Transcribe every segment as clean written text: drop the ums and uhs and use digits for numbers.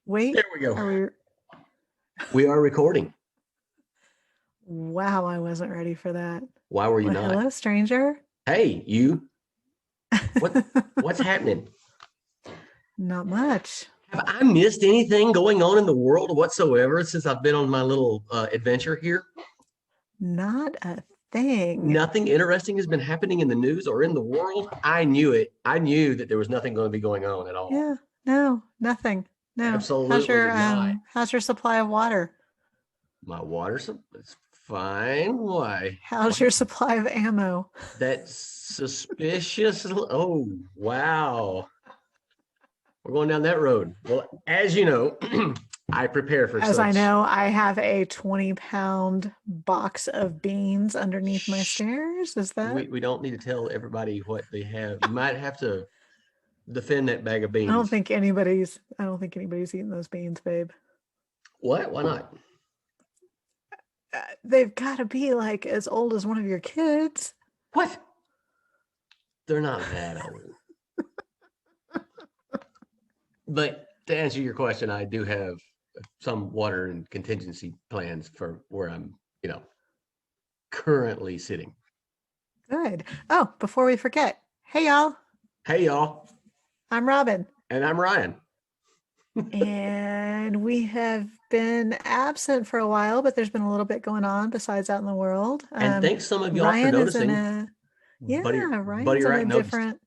Wait, There we go. are we? We are recording. Wow, I wasn't ready for that. Why were you Well, not? hello, stranger. Hey, you. What's happening? Not much. Have I missed anything going on in the world whatsoever since I've been on my little adventure here? Not a thing. Nothing interesting has been happening in the news or in the world. I knew it. I knew that there was nothing going to be going on at all. Yeah, no, nothing. No. Absolutely not. How's your supply of water? My water is fine. Why? How's your supply of ammo? That's suspicious. Oh, wow. We're going down that road. Well, as you know, I prepare for As such. I know, I have a 20-pound box of beans underneath my stairs. Is that? We don't need to tell everybody what they have. You might have to defend that bag of I don't beans. think anybody's eating those beans, babe. What? Why not? They've got to be like as old as one of your kids. What? They're not that old. But to answer your question, I do have some water and contingency plans for where I'm, currently sitting. Good. Oh, before we forget, hey y'all. Hey y'all. I'm Robyn. And I'm Ryan. And we have been absent for a while, but there's been a little bit going on besides out in the world. And thanks some of y'all Ryan for noticing. Ryan's in a different.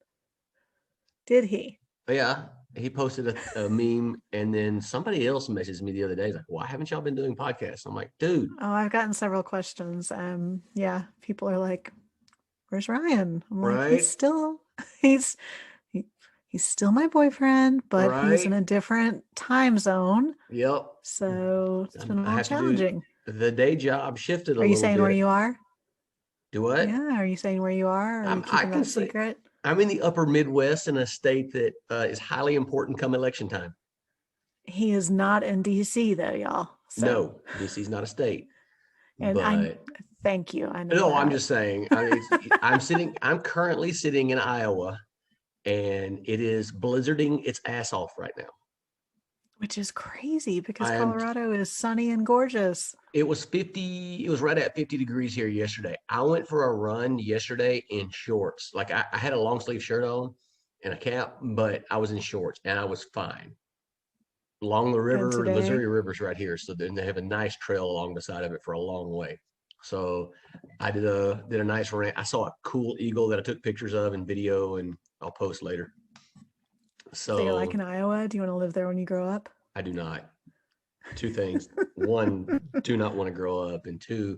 Did he? Yeah. He posted a meme, and then somebody else messaged me the other day. He's like, why haven't y'all been doing podcasts? I'm like, dude. Oh, I've gotten several questions. Yeah, people are like, where's Ryan? I'm like, right? he's still my boyfriend, but he's in a different time zone. Yep. So it's been a little challenging. The day job shifted a little bit. Are you saying where you are? Do what? Yeah, are you saying where you are? Are you keeping that secret? I'm in the upper Midwest in a state that is highly important come election time. He is not in D.C. though, y'all. So. No, D.C.'s not a state. And thank you. I know. No, that. I'm just saying. I'm currently sitting in Iowa, and it is blizzarding its ass off right now. Which is crazy because Colorado is sunny and gorgeous. It was right at 50 degrees here yesterday. I went for a run yesterday in shorts. Like I had a long sleeve shirt on and a cap, but I was in shorts and I was fine. Along the river, Missouri River's right here. So then they have a nice trail along the side of it for a long way. So I did a nice run. I saw a cool eagle that I took pictures of and video, and I'll post later. So you're like in Iowa? Do you want to live there when you grow up? I do not. Two things. One, do not want to grow up, and two,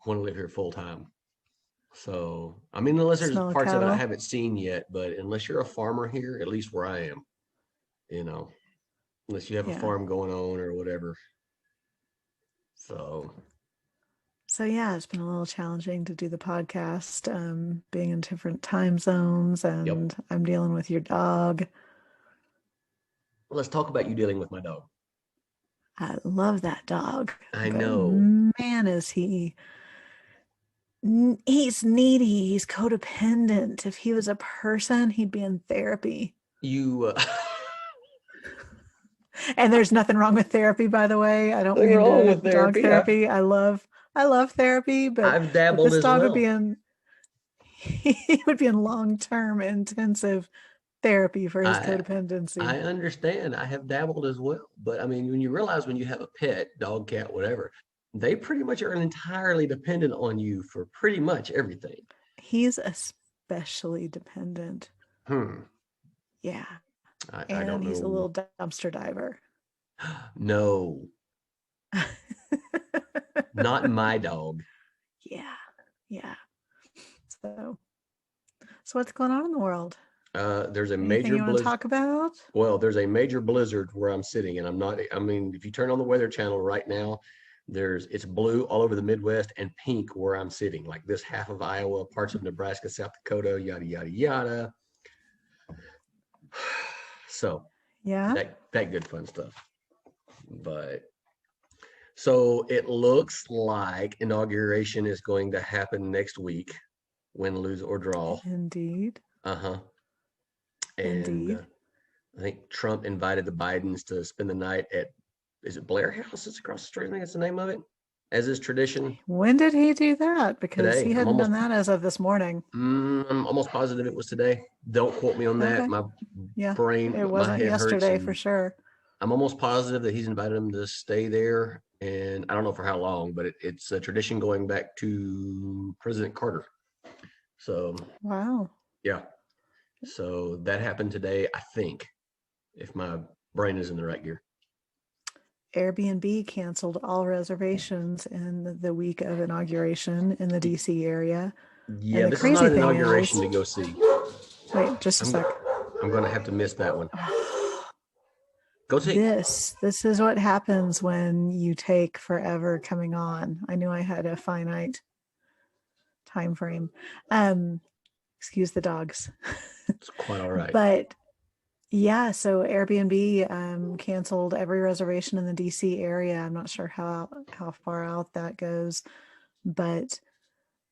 want to live here full time. So, I mean, unless there's parts of it I haven't seen yet, but unless you're a farmer here, at least where I am, unless you have a farm going on or whatever. So yeah, it's been a little challenging to do the podcast, being in different time zones, and I'm dealing with your dog. Let's talk about you dealing with my dog. I love that dog. I know. Man, is he. He's needy. He's codependent. If he was a person, he'd be in therapy. And there's nothing wrong with therapy, by the way. I don't mean dog therapy. I love therapy, but I've dabbled this dog as well. He would be in long-term intensive therapy for his codependency. I understand. I have dabbled as well. But I mean, when you realize when you have a pet, dog, cat, whatever, they pretty much are entirely dependent on you for pretty much everything. He's especially dependent. Yeah. I don't know. He's a little dumpster diver. No. Not my dog. Yeah. So what's going on in the world? There's a Anything major you want to talk about? Well, there's a major blizzard where I'm sitting, and if you turn on the Weather Channel right now, it's blue all over the Midwest and pink where I'm sitting, like this half of Iowa, parts of Nebraska, South Dakota, yada, yada, yada. So that good fun stuff. But so it looks like inauguration is going to happen next week, win, lose, or draw. Indeed. And Indeed. I think Trump invited the Bidens to spend the night at, is it Blair House? It's across the street. I think that's the name of it. As is tradition When did he do that? Because today. he hadn't done that as of this morning. I'm almost positive it was today. Don't quote me on that. Okay. Yeah. It My wasn't head hurts, yesterday for and sure. I'm almost positive that he's invited them to stay there. And I don't know for how long, but it's a tradition going back to President Carter. So Wow. yeah, so that happened today, I think, if my brain is in the right gear. Airbnb canceled all reservations in the week of inauguration in the DC area. Yeah, And the this is not crazy an thing inauguration is, to go see. wait, just a I'm sec. I'm gonna have to miss that one. Go see. This is what happens when you take forever coming on. I knew I had a finite time frame. Um, excuse the dogs. It's quite all right. But yeah, so Airbnb canceled every reservation in the DC area. I'm not sure how far out that goes, but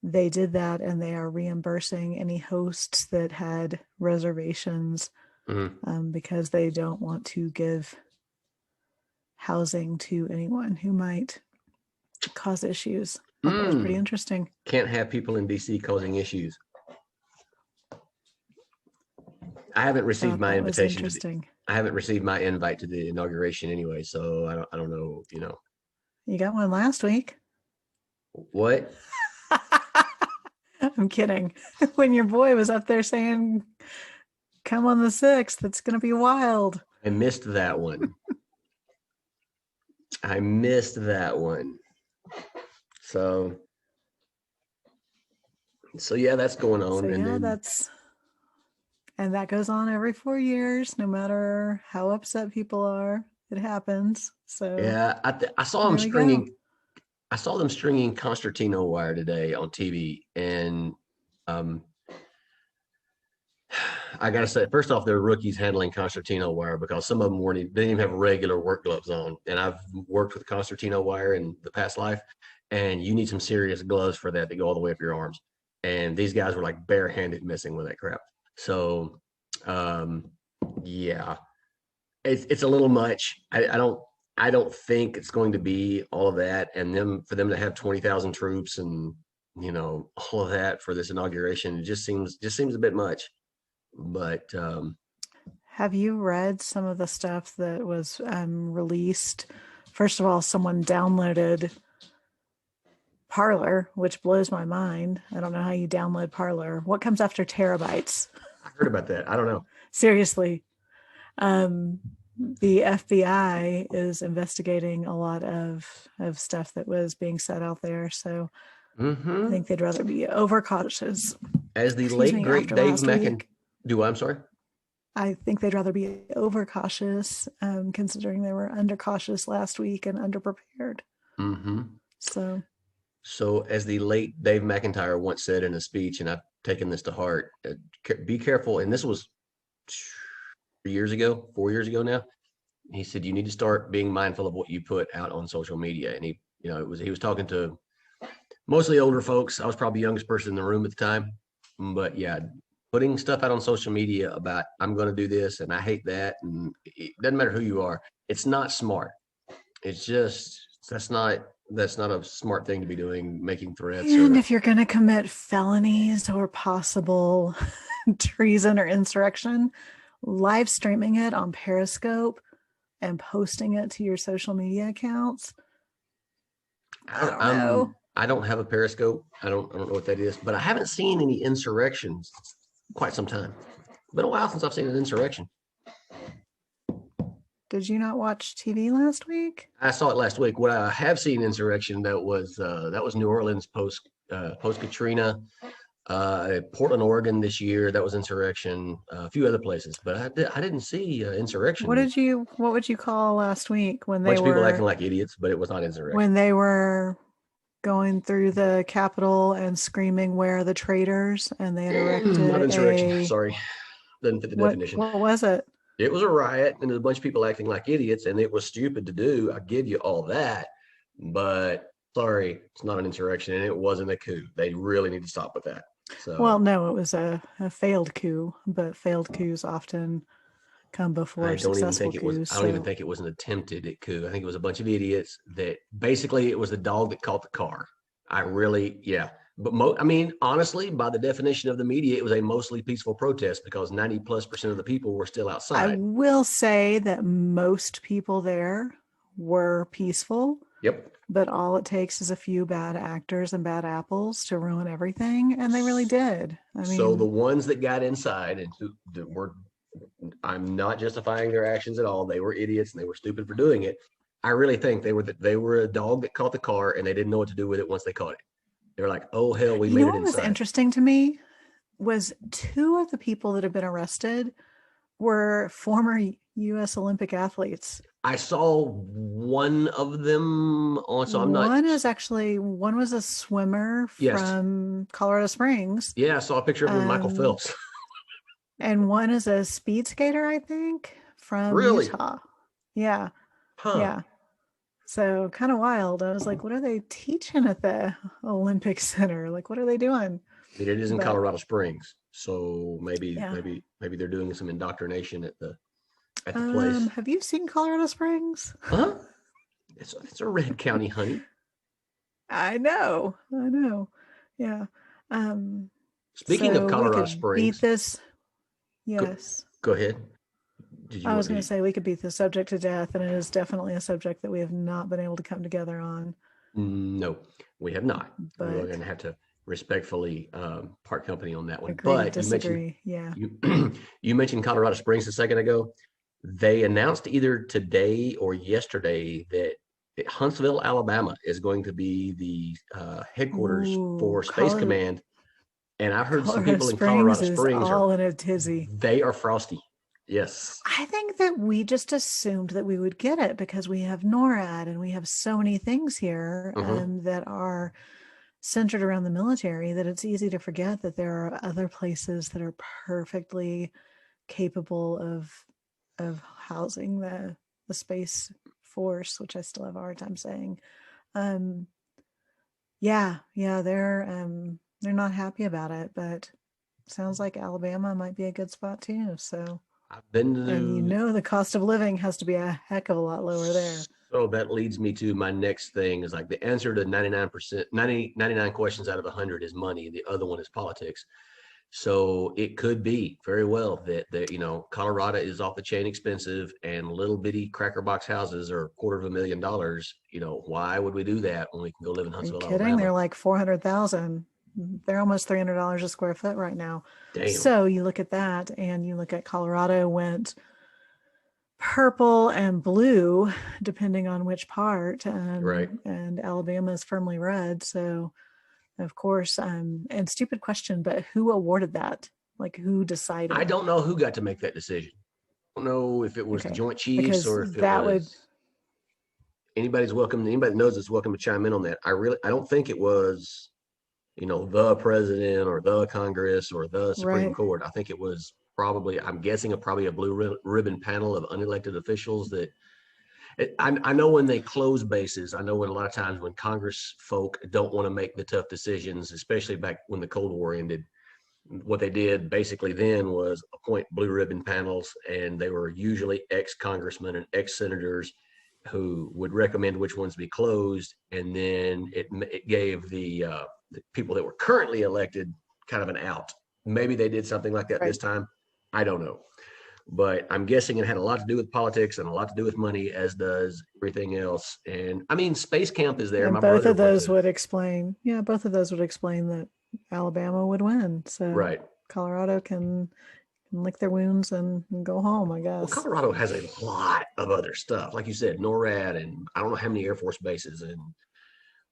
they did that, and they are reimbursing any hosts that had reservations because they don't want to give housing to anyone who might cause issues. I thought that was pretty interesting. Can't have people in DC causing issues. I haven't received my invitation to the, I haven't received my invite to the inauguration anyway, so I don't know, you know. You got one last week. What? I'm kidding. When your boy was up there saying, come on the 6th, it's going to be wild. I missed that one. I missed that one. So yeah, that's going on. So and yeah, then and that goes on every 4 years, no matter how upset people are. It happens. So yeah, I saw them stringing. I saw them stringing concertina wire today on TV, and I gotta say, first off, they're rookies handling concertina wire because some of them didn't even have regular work gloves on. And I've worked with concertina wire in the past life, and you need some serious gloves for that to go all the way up your arms. And these guys were like barehanded messing with that crap. So, yeah, it's a little much. I don't think it's going to be all of that, and for them to have 20,000 troops and all of that for this inauguration, it just seems a bit much. But have you read some of the stuff that was released? First of all, someone downloaded Parler, which blows my mind. I don't know how you download Parler. What comes after terabytes? I heard about that. I don't know. Seriously. The FBI is investigating a lot of stuff that was being said out there. So I think they'd rather be overcautious. As the late great Dave McIntyre. I'm sorry? I think they'd rather be overcautious, considering they were undercautious last week and underprepared. So as the late Dave McIntyre once said in a speech, and I've taken this to heart, be careful. And this was 4 years ago now. He said, you need to start being mindful of what you put out on social media. And he was talking to mostly older folks. I was probably the youngest person in the room at the time. But yeah, putting stuff out on social media about I'm going to do this and I hate that, and it doesn't matter who you are. It's not smart. It's just that's not a smart thing to be doing, making threats. And if you're going to commit felonies or possible treason or insurrection, live streaming it on Periscope and posting it to your social media accounts. I don't know. I don't have a Periscope. I don't know what that is, but I haven't seen any insurrections quite some time. It's been a while since I've seen an insurrection. Did you not watch TV last week? I saw it last week. What I have seen insurrection, that was New Orleans post Katrina, Portland, Oregon this year. That was insurrection. A few other places, but I didn't see insurrection. What would you call last week when bunch of people acting like idiots, but it was not insurrection. When they were going through the Capitol and screaming, "Where are the traitors?" and they had erected not insurrection. Sorry, doesn't fit the definition. What was it? It was a riot, and there's a bunch of people acting like idiots, and it was stupid to do. I give you all that, but sorry, it's not an insurrection, and it wasn't a coup. They really need to stop with that. So, well, no, it was a failed coup, but failed coups often come before successful coups. I don't even So think it was an attempted coup. I think it was a bunch of idiots that basically it was the dog that caught the car. I really, yeah. But I mean, honestly, by the definition of the media, it was a mostly peaceful protest because 90+% of the people were still I outside. will say that most people there were peaceful, Yep. but all it takes is a few bad actors and bad apples to ruin everything. And they really did. I So the mean, ones that got inside and who that were, I'm not justifying their actions at all. They were idiots and they were stupid for doing it. I really think they were a dog that caught the car and they didn't know what to do with it once they caught it. They were like, "Oh hell, we you made know it what was inside." interesting to me was two of the people that have been arrested were former US Olympic athletes. I saw one of them on, so I'm not. One was a swimmer Yes, from Colorado Springs. yeah, I saw a picture of him with Michael Um, Phelps. and one is a speed skater, I think, from Really? Utah. Yeah, Huh? yeah. So kind of wild. I was like, what are they teaching at the Olympic Center? Like, what are they doing? I mean, it is in But Colorado Springs, so yeah. maybe they're doing some indoctrination at the place. Have you seen Colorado Springs? Huh? It's a red county, honey. I know. I know. Yeah. Um, Speaking of so we Colorado could beat Springs, this. go, Yes. go ahead. Did you I was want going to? to say we could beat the subject to death, and it is definitely a subject that we have not been able to come together on. No, we have not. We are going But to have to respectfully part company on that one. agree to But you mentioned disagree. Yeah. you you mentioned Colorado Springs a second ago. They announced either today or yesterday that Huntsville, Alabama, is going to be the headquarters Ooh, for Space Command. And I heard some Colorado people in Springs Colorado is Springs all in a tizzy. they are frosty. Yes, I think that we just assumed that we would get it because we have NORAD and we have so many things here uh-huh. that are centered around the military that it's easy to forget that there are other places that are perfectly capable of housing the space force, which I still have a hard time saying. Um, yeah, they're not happy about it, but sounds like Alabama might be a good spot too. So, I've been and you to. know the cost of living has to be a heck of a lot lower there. So that leads me to my next thing is like the answer to 99%, 99 questions out of 100 is money. The other one is politics. So it could be very well that Colorado is off the chain expensive and little bitty cracker box houses are $250,000. Why would we do that when we can go live in Are you Huntsville, kidding? Alabama? They're like 400,000. They're almost $300 a square foot right now. Damn. So you look at that and you look at Colorado went purple and blue, depending on which part, Right. and Alabama is firmly red. So, of course, and stupid question, but who awarded that? Like, who I decided? don't know who got to make that decision. I don't know if it was the Okay, Joint Chiefs because or if it that would, was anybody's welcome. Anybody that knows is welcome to chime in on that. I don't think it was the president or the Congress or the Supreme right? Court. I think it was probably, I'm guessing, probably a blue ribbon panel of unelected officials that I know when they close bases, I know when a lot of times when Congress folk don't want to make the tough decisions, especially back when the Cold War ended, what they did basically then was appoint blue ribbon panels, and they were usually ex-congressmen and ex-senators who would recommend which ones be closed, and then it gave the people that were currently elected kind of an out. Maybe they did something like that this Right. time. I don't know, but I'm guessing it had a lot to do with politics and a lot to do with money, as does everything else. And I mean, Space Camp is there. And My brother went to. both of those would explain that Alabama would win. So Right. Colorado can lick their wounds and go home, I Well, guess. Colorado has a lot of other stuff, like you said, NORAD, and I don't know how many Air Force bases. And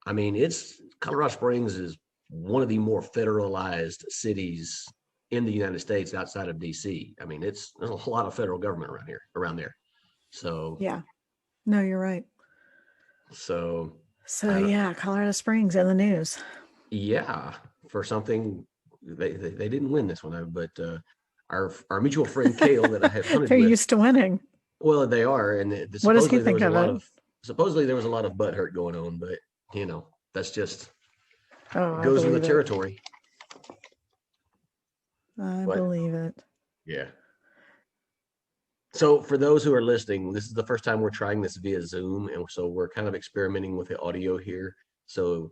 I mean, it's Colorado Springs is one of the more federalized cities in the United States outside of DC. I mean, there's a lot of federal government around there. So, Yeah. No, you're right. so So I don't. yeah, Colorado Springs in the news. Yeah, for something they didn't win this one, but our mutual friend Kale that I have hunted They're with. used to winning. Well, they are, and What does he think of it? supposedly there was a lot of butt hurt going on, but that's just Oh, it I goes with the believe it. territory. I But believe it. yeah, So for those who are listening, this is the first time we're trying this via Zoom, and so we're kind of experimenting with the audio here. So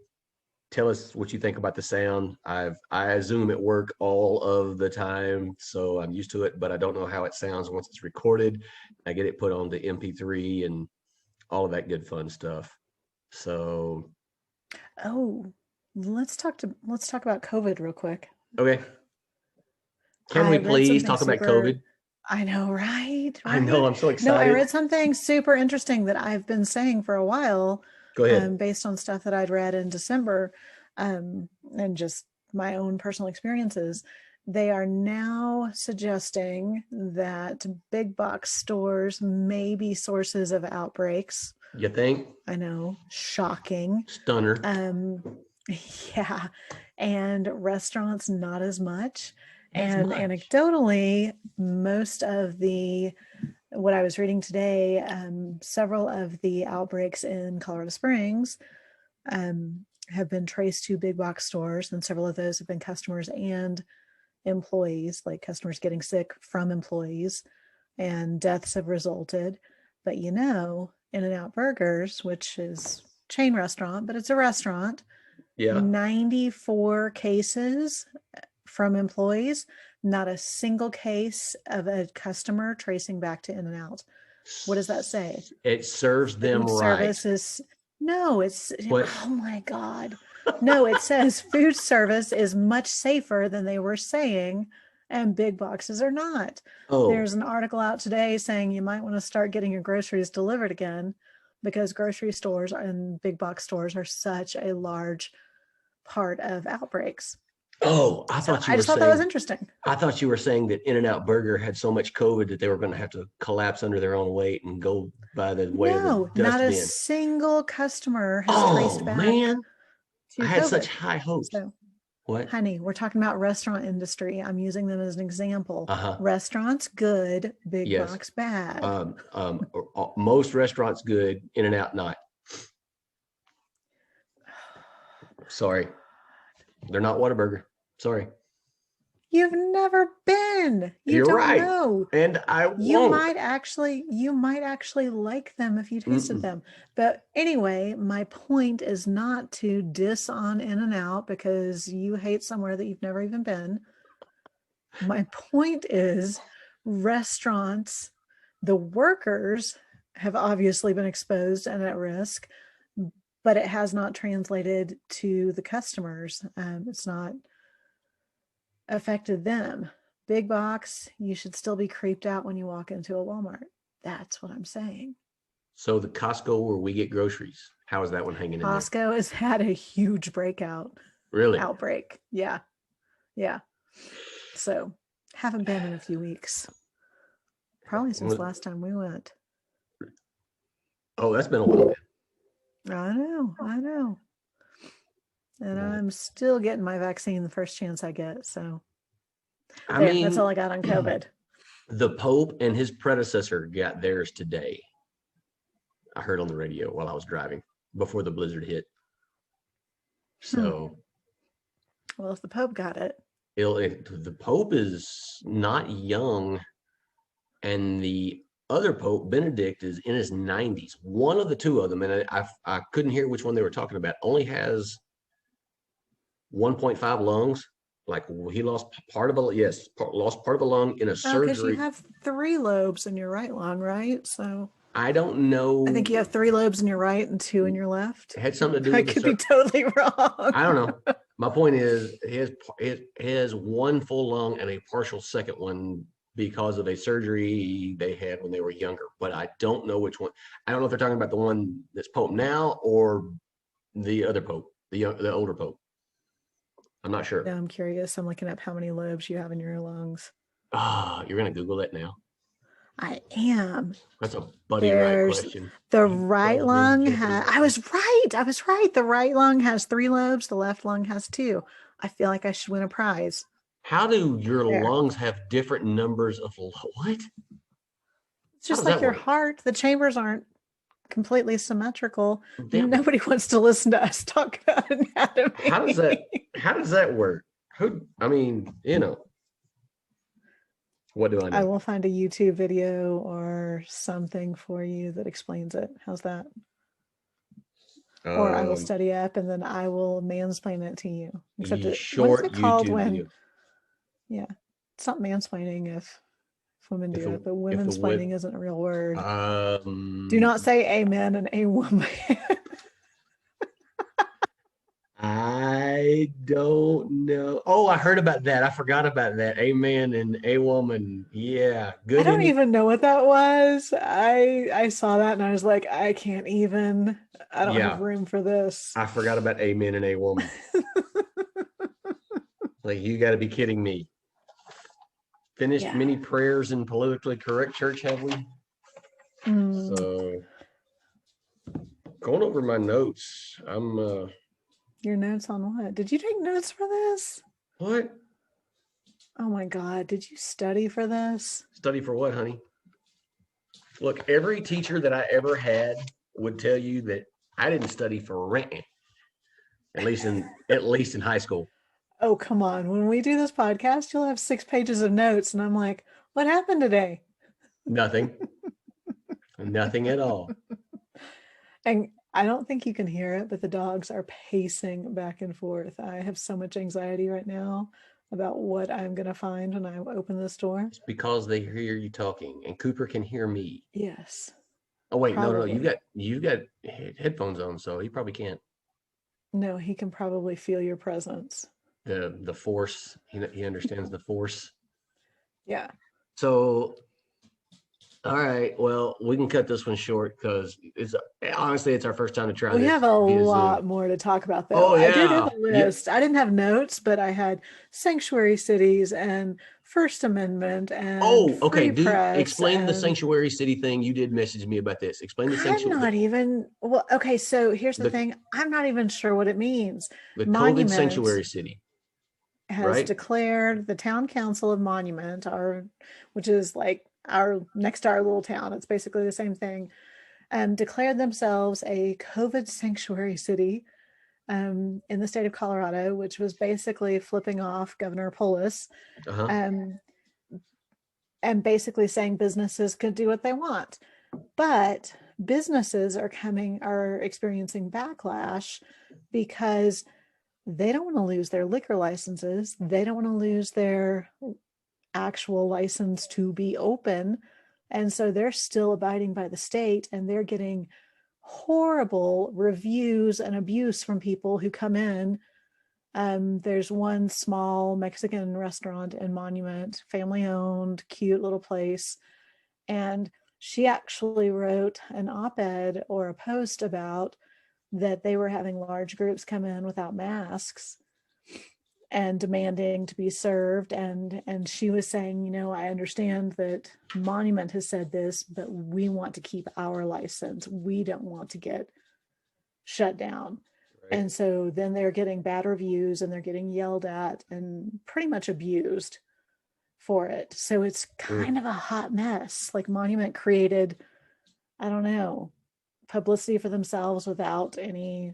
tell us what you think about the sound. I Zoom at work all of the time, so I'm used to it, but I don't know how it sounds once it's recorded. I get it put on the MP3 and all of that good fun stuff. So Oh, let's talk about COVID real quick. okay, can I we read please something talk about super, COVID? I know, right? I know, Right. I'm so No, I excited. read something super interesting that I've been saying for a while, Go ahead. based on stuff that I'd read in December, and just my own personal experiences. They are now suggesting that big box stores may be sources of outbreaks. You think? I know, shocking. Stunner. Um, yeah, and restaurants not as much. As And much. anecdotally, most of the what I was reading today, several of the outbreaks in Colorado Springs have been traced to big box stores, and several of those have been customers and employees, like customers getting sick from employees, and deaths have resulted. But In-N-Out Burgers, which is chain restaurant, but it's a restaurant, Yeah. 94 cases from employees, not a single case of a customer tracing back to In-N-Out. What does that say? It serves them Food right. service is, no, it's, What? oh my God. No, it says food service is much safer than they were saying, and big boxes are not. Oh, There's an article out today saying you might want to start getting your groceries delivered again because grocery stores and big box stores are such a large part of outbreaks. oh, So I just thought that was interesting. I thought you were saying that In-N-Out Burger had so much COVID that they were going to have to collapse under their own weight and go by the way of the No, not a dustbin. single customer has traced Oh back man, I to had such COVID. high hopes. So, What? honey, we're talking about restaurant industry. I'm using them as an example. Uh-huh. Restaurants good, big Yes. box bad. Most restaurants good, In-N-Out not. Sorry, they're not Whataburger. Sorry. You've never been. You You're don't right, know. and I won't. You might actually like them if you tasted Mm-mm. them. But anyway, my point is not to diss on In-N-Out because you hate somewhere that you've never even been. My point is restaurants, the workers have obviously been exposed and at risk, but it has not translated to the customers. It's not affected them. Big box, you should still be creeped out when you walk into a Walmart. That's what I'm saying. So the Costco where we get groceries, how is that one hanging in there? Costco has had a huge Really? outbreak. Yeah. Yeah. So haven't been in a few weeks. Probably since last time we went. Oh, that's been a while then. I know. I know. And I'm still getting my vaccine the first chance I get. So I there, that's all mean, I got on COVID. the Pope and his predecessor got theirs today. I heard on the radio while I was driving before the blizzard hit. Hmm. So, Well, if the Pope got it, the Pope is not young, and the other Pope, Benedict, is in his 90s. One of the two of them, and I couldn't hear which one they were talking about, only has 1.5 lungs. Like he lost part of a lost part of a lung in a oh, because you surgery. have 3 lobes in your right lung, right? So I don't I know. think you have 3 lobes in your right and 2 in your left. It had something to do I with the could be totally wrong. I don't know. My point is, he has one full lung and a partial second one because of a surgery they had when they were younger. But I don't know which one. I don't know if they're talking about the one that's Pope now or the other Pope, the older Pope. I'm not sure. Now I'm curious. I'm looking up how many lobes you have in your lungs. Ah, you're gonna Google that now. I am. That's a buddy right There's question. the You right called me lung Jeopardy has, right I now. was right. I was right. The right lung has 3 lobes. The left lung has 2. I feel like I should win a prize. How do your There. lungs have different numbers of what? It's How just does like that your work? heart. The chambers aren't completely symmetrical. Damn, Nobody wants to listen to us talk about how does anatomy. that how does that work? Who I mean, What do I I know? will find a YouTube video or something for you that explains it. How's that? Or I will Um, study up and then I will mansplain it to you. Except what is short it called YouTube when, video. yeah, it's not mansplaining if women If do the it, but if the women's whip, planning isn't a real word. Do um, not say amen and a woman. I don't know. Oh, I heard about that. I forgot about that. A man and a woman. Yeah, I good don't any. even know what that was. I saw that and I was like, I can't even. I don't have Yeah, room for this. I forgot about a man and a woman. Like you got to be kidding me. Finished Yeah. many prayers in politically correct church, have we? Mm, So going over my notes. your notes on what? Did you take notes for this? What? Oh my God. Did you study for this? Study for what, honey? Look, every teacher that I ever had would tell you that I didn't study for renting, at least in high school. Oh, come on. When we do this podcast, you'll have 6 pages of notes. And I'm like, what happened today? Nothing. Nothing at all. And I don't think you can hear it, but the dogs are pacing back and forth. I have so much anxiety right now about what I'm going to find when I open this door. It's because they hear you talking, and Cooper can hear me. Yes, Oh wait, no, no, probably. you got headphones on, so he probably can't. No, he can probably feel your presence. The force. He understands the force. Yeah. So all right, well, we can cut this one short because it's honestly it's our first time to try We have this a via Zoom. lot more to talk about, though. Oh I did have yeah, a yeah. list. I didn't have notes, but I had sanctuary cities and First Amendment and Oh, okay. free Do press. explain the And sanctuary city thing. You did message me about this. Explain the I'm sanctuary, not even, well, okay, so here's the the thing. I'm not even sure what it means. the COVID Monument sanctuary city, has right? declared the town council of Monument, which is like our next to our little town. It's basically the same thing. Declared themselves a COVID sanctuary city in the state of Colorado, which was basically flipping off Governor Polis, Uh-huh. um, and basically saying businesses could do what they want. But businesses are experiencing backlash because they don't want to lose their liquor licenses. They don't want to lose their actual license to be open. And so they're still abiding by the state and they're getting horrible reviews and abuse from people who come in. There's one small Mexican restaurant in Monument, family owned, cute little place. And she actually wrote an op ed or a post about that they were having large groups come in without masks and demanding to be served, and she was saying, I understand that Monument has said this, but we want to keep our license, we don't want to get shut down. Right. And so then they're getting bad reviews and they're getting yelled at and pretty much abused for it. So it's Mm, kind of a hot mess. Like Monument created, I don't know, publicity for themselves without any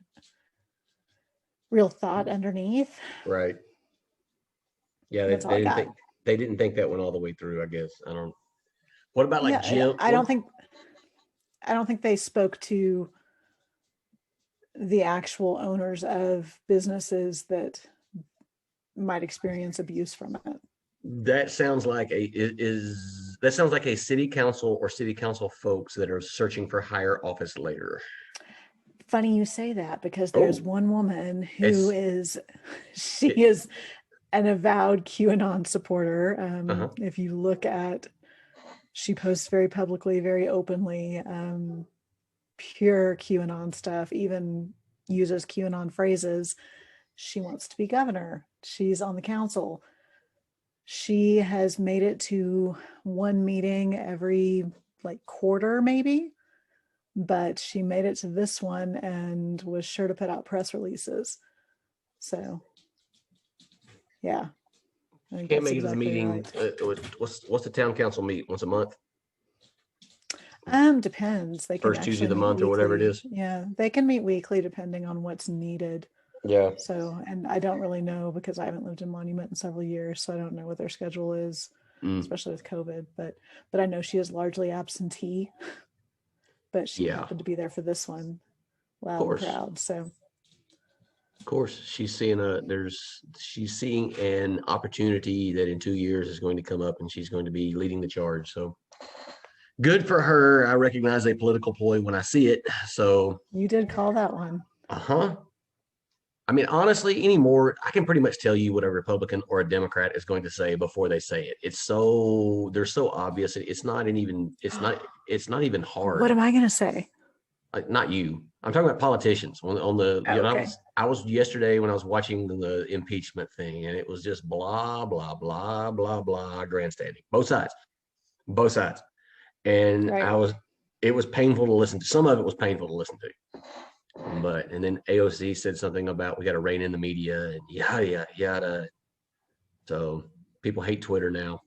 real thought underneath. right. Yeah, That's all I got. they didn't think that went all the way through, I guess. I don't. What about like Yeah, Jim? I What? don't think they spoke to the actual owners of businesses that might experience abuse from it. That sounds like is that sounds like a city council or city council folks that are searching for higher office later. Funny you say that because there's Oh, one woman who it's is, she it. is an avowed QAnon supporter. Uh-huh. If you look at, she posts very publicly, very openly, pure QAnon stuff, even uses QAnon phrases. She wants to be governor. She's on the council. She has made it to one meeting every like quarter, maybe, but she made it to this one and was sure to put out press releases. So, yeah, I think Can't that's make it to the exactly meeting. right. What's the town council meet once a month? Depends. They can First Tuesday of actually the meet month or whatever it weekly. is. Yeah, they can meet weekly depending on what's needed. Yeah. So, and I don't really know because I haven't lived in Monument in several years, so I don't know what their schedule is. especially with COVID. But I know she is largely absentee, but she Yeah, happened to be there for this one, of loud and course. proud. So Of course, she's seeing an opportunity that in 2 years is going to come up, and she's going to be leading the charge. So good for her. I recognize a political ploy when I see it. So, you did call that one. uh-huh. I mean, honestly, anymore, I can pretty much tell you what a Republican or a Democrat is going to say before they say it. They're so obvious. It's not even What hard. am I going to say? Like, not you. I'm talking about politicians on the, Oh, okay. I was yesterday when I was watching the impeachment thing, and it was just blah, blah, blah, blah, blah, grandstanding. Both sides. And Right. it was painful to listen to. Some of it was painful to listen to. And then AOC said something about we got to rein in the media and yada yada yada. So people hate Twitter now.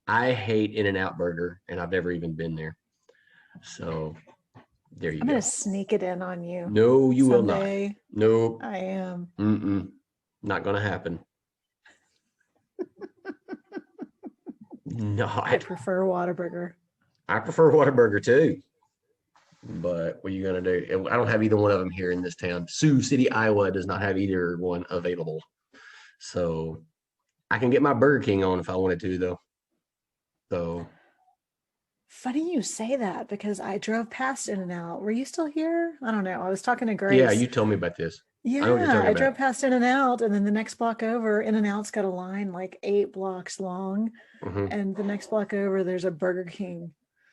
I hate In-N-Out Burger, and I've never even been there. So there you I'm going go. to sneak it in on you No, you will not. someday. Nope. I am. Not going to happen. I Not. prefer Whataburger. I prefer Whataburger too. But what are you going to do? I don't have either one of them here in this town. Sioux City, Iowa does not have either one available. So I can get my Burger King on if I wanted to, though. So Funny you say that because I drove past In-N-Out. Were you still here? I don't know. I was talking to yeah, Grace. you told me about this. I know what you're Yeah, talking I about. drove past In-N-Out, and then the next block over, In-N-Out's got a line like 8 blocks long. Hmm. And the next block over, there's a Burger King.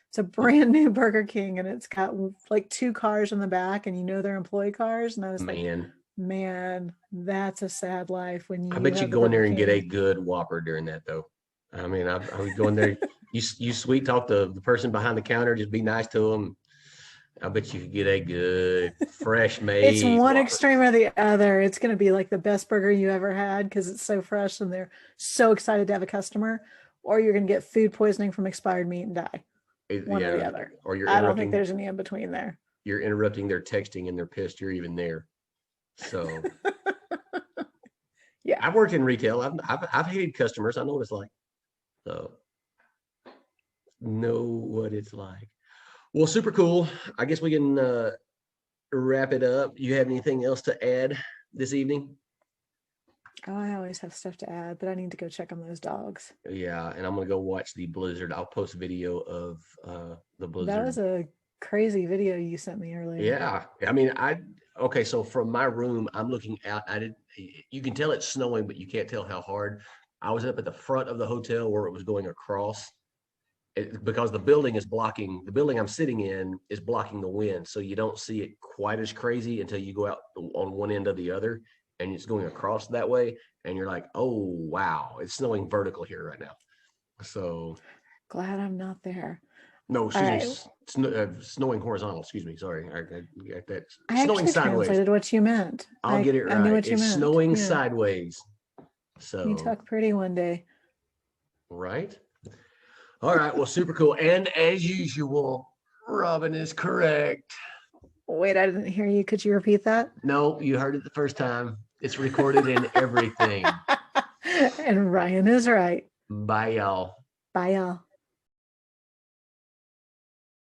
It's a brand new Burger King, and it's got like 2 cars in the back, and they're employee cars. And I was like, Man, man, that's a sad life when I you bet you have the go in Burger there and get a King. good Whopper during that, though. I mean, I would go in there. You sweet talk the person behind the counter, just be nice to them. I bet you could get a good, fresh It's made one Whopper. extreme or the other. It's going to be like the best burger you ever had because it's so fresh and they're so excited to have a customer, or you're going to get food poisoning from expired meat and die. One or the Yeah, other. or I don't think there's any in between there. you're interrupting their texting, and they're pissed you're even there. So Yeah. I've worked in retail. I've hated customers. I know what it's like. So know what it's like. Well, super cool. I guess we can wrap it up. You have anything else to add this evening? Oh, I always have stuff to add, but I need to go check on those dogs. Yeah, and I'm gonna go watch the blizzard. I'll post a video of the That blizzard. was a crazy video you sent me earlier. Yeah, I mean, okay. So from my room, I'm looking out. You can tell it's snowing, but you can't tell how hard. I was up at the front of the hotel where it was going across, because the building I'm sitting in is blocking the wind, so you don't see it quite as crazy until you go out on one end of the other, and it's going across that way, and you're like, oh wow, it's snowing vertical here right now. So Glad I'm not there. no, All excuse me, right. snowing horizontal. Excuse me, sorry, I got that. I Snowing actually sideways. translated what you meant. I'll I get it I knew right. what you It's meant. snowing Yeah. sideways. You So talk pretty one day. right. All right. Well, super cool. And as usual, Robyn is correct. Wait, I didn't hear you. Could you repeat that? No, you heard it the first time. It's recorded in everything. And Ryan is right. Bye, y'all. Bye, y'all.